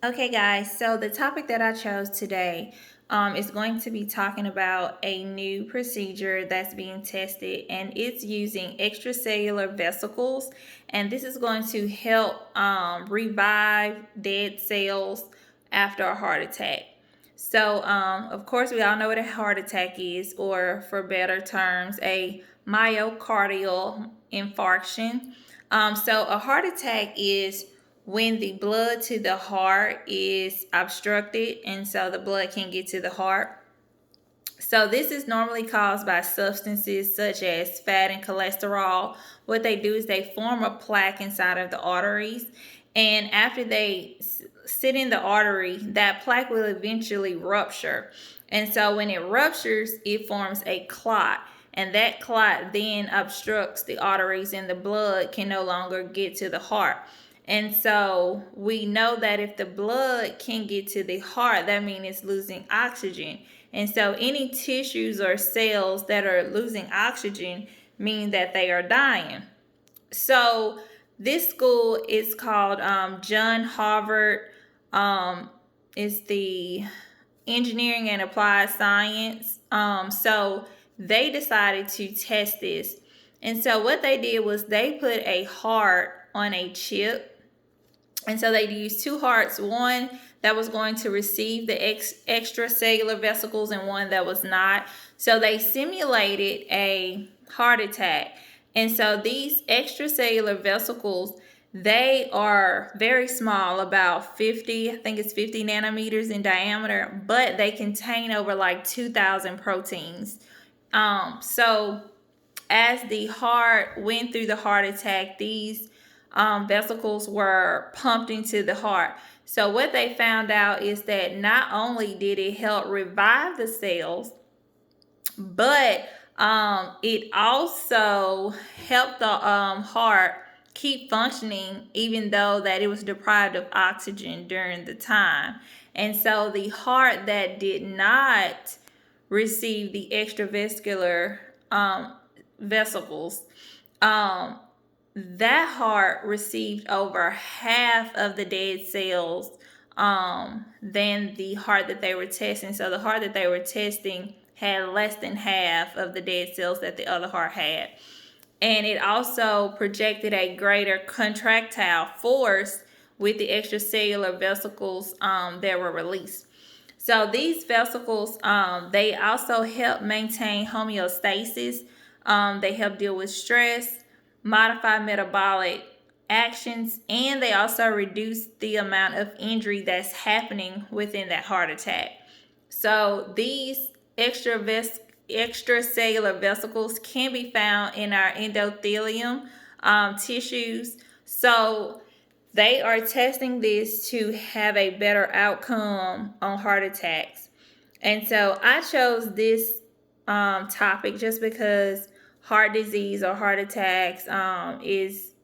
Okay, guys, so the topic that I chose today is going to be talking about a new procedure that's being tested, and it's using extracellular vesicles. And this is going to help revive dead cells after a heart attack. So, of course, we all know what a heart attack is, or for better terms, a myocardial infarction. So, a heart attack is when the blood to the heart is obstructed, and so the blood can get to the heart. So this is normally caused by substances such as fat and cholesterol. What they do is they form a plaque inside of the arteries, and after they sit in the artery, that plaque will eventually rupture. And so when it ruptures, it forms a clot, and that clot then obstructs the arteries, and the blood can no longer get to the heart. And so we know that if the blood can get to the heart, that means it's losing oxygen. And so any tissues or cells that are losing oxygen mean that they are dying. So this school is called John Harvard. Is the engineering and applied science. So they decided to test this. And so what they did was they put a heart on a chip, and so they used two hearts, one that was going to receive the extracellular vesicles and one that was not. So they simulated a heart attack. And so these extracellular vesicles, they are very small, about 50, I think it's 50 nanometers in diameter, but they contain over like 2,000 proteins. So as the heart went through the heart attack, these vesicles were pumped into the heart. So what they found out is that not only did it help revive the cells, but it also helped the heart keep functioning even though that it was deprived of oxygen during the time. And so the heart that did not receive the extravascular vesicles, that heart received over half of the dead cells than the heart that they were testing. So the heart that they were testing had less than half of the dead cells that the other heart had. And it also projected a greater contractile force with the extracellular vesicles that were released. So these vesicles, they also help maintain homeostasis. They help deal with stress, modify metabolic actions, and they also reduce the amount of injury that's happening within that heart attack. So these extracellular vesicles can be found in our endothelium tissues. So they are testing this to have a better outcome on heart attacks. And so I chose this topic just because heart disease or heart attacks is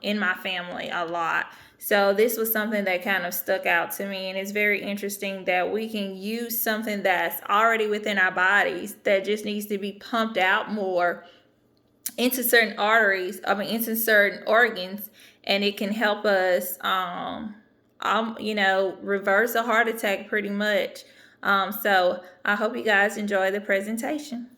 in my family a lot. So this was something that kind of stuck out to me, and it's very interesting that we can use something that's already within our bodies that just needs to be pumped out more into certain arteries, into certain organs, and it can help us, reverse a heart attack pretty much. So I hope you guys enjoy the presentation.